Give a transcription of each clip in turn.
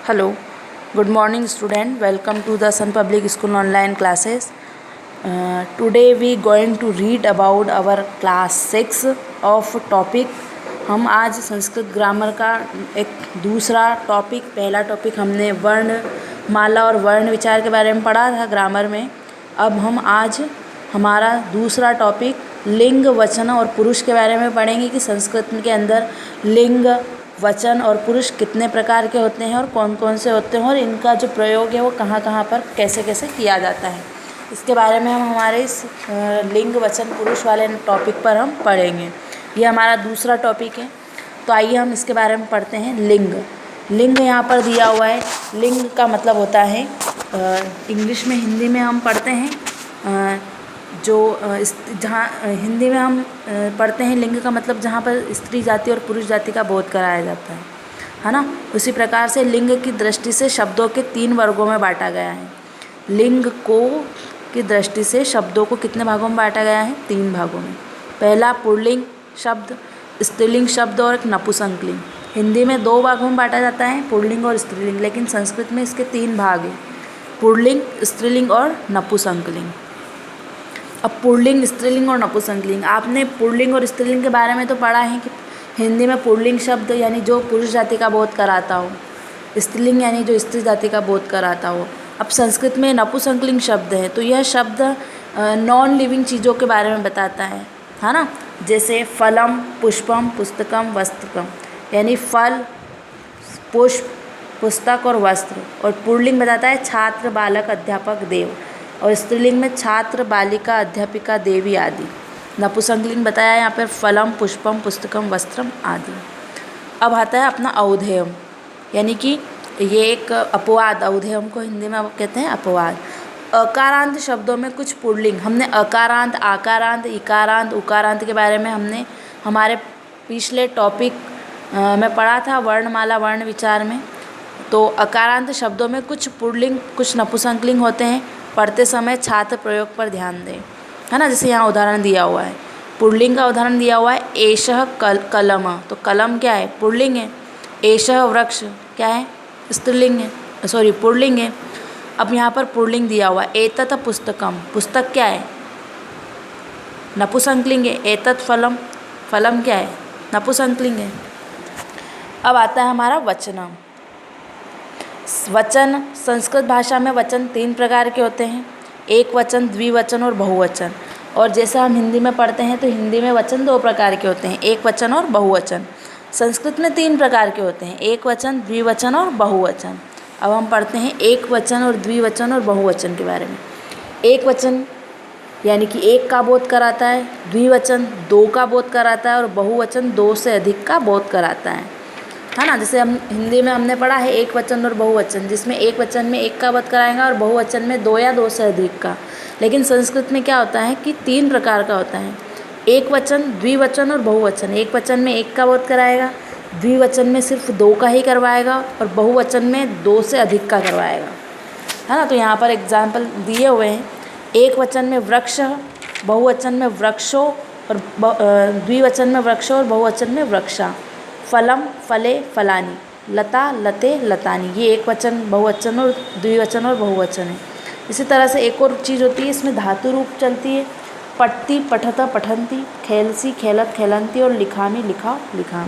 Hello, good morning student. Welcome to the Sun Public School online classes. Today we going to read about our class 6 of topic. हम आज Sanskrit grammar का एक दूसरा topic, पहला topic हमने वर्ण माला और वर्ण विचार के बारे में पढ़ा था ग्रामर में। अब हम आज हमारा दूसरा टॉपिक लिंग, वचन और पुरुष के बारे में पढ़ेंगे कि संस्कृत के अंदर लिंग, वचन और पुरुष कितने प्रकार के होते हैं और कौन कौन से होते हैं और इनका जो प्रयोग है वो कहाँ कहाँ पर कैसे कैसे किया जाता है। इसके बारे में हम हमारे इस लिंग, वचन, पुरुष वाले टॉपिक पर हम पढ़ेंगे। ये हमारा दूसरा टॉपिक है। तो आइए हम इसके बारे में पढ़ते हैं। लिंग, लिंग यहाँ पर दिया हुआ है। लिंग का मतलब होता है, इंग्लिश में, हिंदी में हम पढ़ते हैं जहाँ हिंदी में हम पढ़ते हैं लिंग का मतलब जहाँ पर स्त्री जाति और पुरुष जाति का बोध कराया जाता है ना। उसी प्रकार से लिंग की दृष्टि से शब्दों के 3 वर्गों में बांटा गया है। लिंग को की दृष्टि से शब्दों को कितने भागों में बांटा गया है? 3 भागों में। पहला पुल्लिंग शब्द, स्त्रीलिंग शब्द और एक नपुंसकलिंग। हिंदी में 2 भागों में बांटा जाता है, पुल्लिंग और स्त्रीलिंग, लेकिन संस्कृत में इसके 3 भाग हैं, पुल्लिंग, स्त्रीलिंग और नपुंसकलिंग। अब पुल्लिंग, स्त्रीलिंग और नपुंसकलिंग, आपने पुल्लिंग और स्त्रीलिंग के बारे में तो पढ़ा है कि हिंदी में पुल्लिंग शब्द यानी जो पुरुष जाति का बोध कराता हो, स्त्रीलिंग यानी जो स्त्री जाति का बोध कराता हो। अब संस्कृत में नपुंसकलिंग शब्द है, तो यह शब्द नॉन लिविंग चीज़ों के बारे में बताता है ना। जैसे फलम, पुष्पम, पुस्तकम, वस्त्रकम, यानी फल, पुष्प, पुस्तक और वस्त्र। और पुल्लिंग बताता है छात्र, बालक, अध्यापक, देव। और स्त्रीलिंग में छात्र, बालिका, अध्यापिका, देवी आदि। नपुंसकलिंग बताया यहाँ पर फलम, पुष्पम, पुस्तकम, वस्त्रम आदि। अब आता है अपना औधेयम, यानी कि ये एक अपवाद, औधेयम को हिंदी में कहते हैं अपवाद। अकारांत शब्दों में कुछ पुल्लिंग, हमने अकारांत, आकारांत, इकारांत, उकारांत के बारे में हमने हमारे पिछले टॉपिक में पढ़ा था वर्णमाला वर्ण विचार में। तो अकारांत शब्दों में कुछ पुल्लिंग, कुछ नपुंसकलिंग होते हैं। पढ़ते समय छात्र प्रयोग पर ध्यान दें, है ना। जैसे यहाँ उदाहरण दिया हुआ है, पुल्लिंग का उदाहरण दिया हुआ है, एषः कलम। तो कलम क्या है? पुल्लिंग है। एषः वृक्ष क्या है? स्त्रीलिंग है, सॉरी पुल्लिंग है। अब यहाँ पर पुल्लिंग दिया हुआ है, एतत् पुस्तकम, पुस्तक क्या है? नपुंसकलिंग है। एतत् फलम, फलम क्या है? नपुंसकलिंग है। अब आता है हमारा वचनम। वचन, संस्कृत भाषा में वचन 3 प्रकार के होते हैं, एक वचन, द्विवचन और बहुवचन। और जैसे हम हिंदी में पढ़ते हैं तो हिंदी में वचन 2 प्रकार के होते हैं, एक वचन और बहुवचन। संस्कृत में 3 प्रकार के होते हैं, एक वचन, द्विवचन और बहुवचन। अब हम पढ़ते हैं एक वचन और द्विवचन और बहुवचन के बारे में। एक वचन यानी कि 1 का बोध कराता है, द्विवचन 2 का बोध कराता है और बहुवचन 2 से अधिक का बोध कराता है ना। जैसे हम हिंदी में हमने पढ़ा है एक वचन और बहुवचन, जिसमें एक वचन में 1 का बोध कराएगा और बहुवचन में 2 या 2 से अधिक का। लेकिन संस्कृत में क्या होता है कि 3 प्रकार का होता है, एक वचन, द्विवचन और बहुवचन। एक वचन में 1 का बोध कराएगा, द्विवचन में सिर्फ 2 का ही करवाएगा और बहुवचन में 2 से अधिक का करवाएगा, है ना। तो यहाँ पर एग्जाम्पल दिए हुए हैं, एक वचन में वृक्ष, बहुवचन में वृक्षों और द्विवचन में वृक्षों और बहुवचन में वृक्षा। फलम, फले, फलानी, लता, लते, लतानी। ये एक वचन, बहुवचन और द्विवचन और बहुवचन है। इसी तरह से एक और चीज़ होती है, इसमें धातु रूप चलती है, पठती, पठत, पठंती, खेलसी, खेलत, खेलंती और लिखामी, लिखा, लिखा।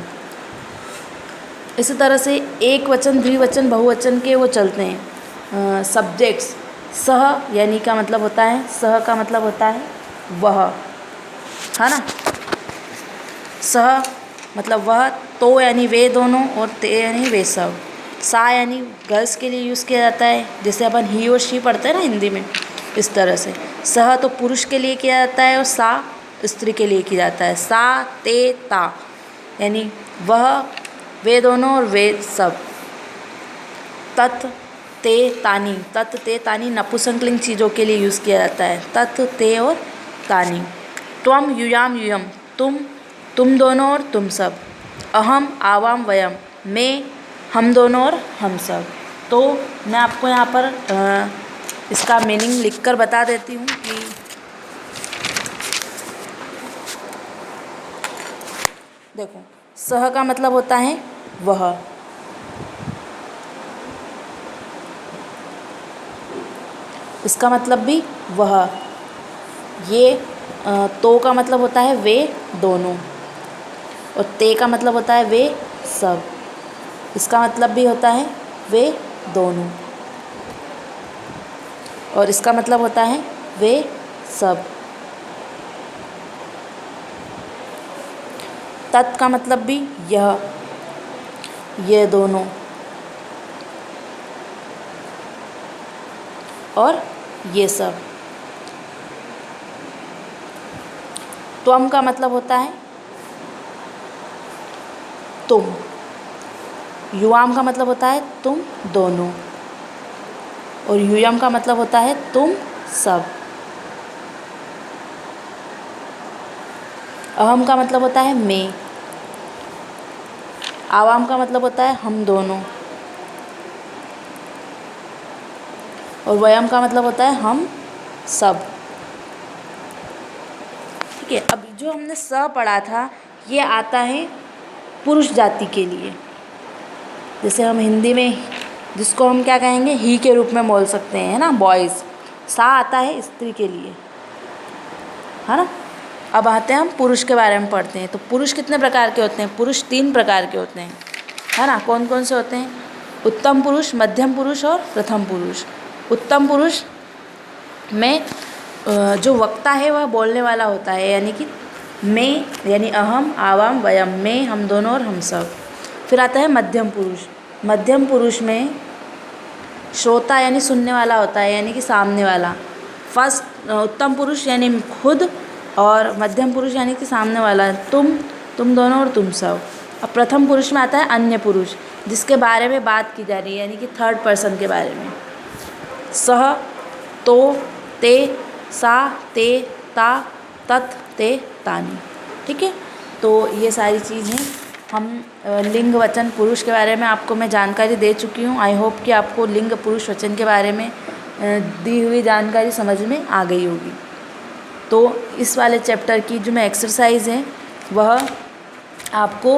इसी तरह से एक वचन, द्विवचन, बहुवचन के वो चलते हैं सब्जेक्ट्स। सह यानी का मतलब होता है, सह का मतलब होता है वह, है ना। सह मतलब वह, तो यानी वे दोनों और ते यानी वे सब। सा यानी गर्ल्स के लिए यूज़ किया जाता है, जैसे अपन ही और शी पढ़ते हैं ना हिंदी में, इस तरह से। सह तो पुरुष के लिए किया जाता है और सा स्त्री के लिए किया जाता है। सा, ते, ता यानी वह, वे दोनों और वे सब। तत्, ते, तानी, तत्, ते, तानी नपुंसकलिंग चीज़ों के लिए यूज़ किया जाता है, तत्, ते और तानी। त्वम, युयाम, युयम, तुम दोनों और तुम सब। अहम, आवाम, वयम, मैं, हम दोनों और हम सब। तो मैं आपको यहाँ पर इसका मीनिंग लिखकर बता देती हूँ कि देखो, सह का मतलब होता है वह, इसका मतलब भी वह। ये तो का मतलब होता है वे दोनों, और ते का मतलब होता है वे सब। इसका मतलब भी होता है वे दोनों, और इसका मतलब होता है वे सब। तत् का मतलब भी यह, ये दोनों, और ये सब। त्वम का मतलब होता है तुम। युवाम का मतलब होता है तुम दोनों, और यूयम का मतलब होता है तुम सब। अहम का मतलब होता है मैं। आवाम का मतलब होता है हम दोनों, और वयम का मतलब होता है हम सब। ठीक है, अब जो हमने स पढ़ा था ये आता है पुरुष जाति के लिए। जैसे हम हिंदी में जिसको हम क्या कहेंगे, ही के रूप में बोल सकते हैं, है ना, बॉयज़। सा आता है स्त्री के लिए, है ना। अब आते हैं हम पुरुष के बारे में पढ़ते हैं। तो पुरुष कितने प्रकार के होते हैं? पुरुष 3 प्रकार के होते हैं, है ना। कौन कौन से होते हैं? उत्तम पुरुष, मध्यम पुरुष और प्रथम पुरुष। उत्तम पुरुष में जो वक्ता है वह बोलने वाला होता है, यानी कि मैं, यानी अहम, आवाम, वयम, मैं, हम दोनों और हम सब। फिर आता है मध्यम पुरुष। मध्यम पुरुष में श्रोता यानी सुनने वाला होता है, यानी कि सामने वाला। फर्स्ट उत्तम पुरुष यानी खुद, और मध्यम पुरुष यानी कि सामने वाला, तुम दोनों और तुम सब। अब प्रथम पुरुष में आता है अन्य पुरुष, जिसके बारे में बात की जा रही है, यानी कि थर्ड पर्सन के बारे में। सह, तो, ते, सा, ते, ता, तत्, ते, तानि। ठीक है, तो ये सारी चीज़ हैं। हम लिंग वचन पुरुष के बारे में आपको मैं जानकारी दे चुकी हूँ। आई होप कि आपको लिंग पुरुष वचन के बारे में दी हुई जानकारी समझ में आ गई होगी। तो इस वाले चैप्टर की जो मैं एक्सरसाइज है वह आपको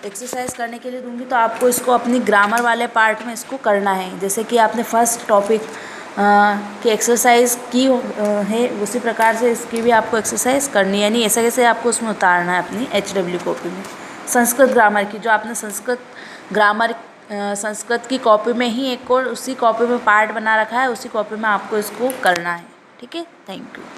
एक्सरसाइज करने के लिए दूंगी। तो आपको इसको अपनी ग्रामर वाले पार्ट में इसको करना है। जैसे कि आपने फर्स्ट टॉपिक की एक्सरसाइज की है, उसी प्रकार से इसकी भी आपको एक्सरसाइज करनी है, यानी ऐसे कैसे आपको उसमें उतारना है अपनी HW कॉपी में। संस्कृत ग्रामर की जो आपने संस्कृत ग्रामर संस्कृत की कॉपी में ही एक और उसी कॉपी में पार्ट बना रखा है, उसी कॉपी में आपको इसको करना है। ठीक है, थैंक यू।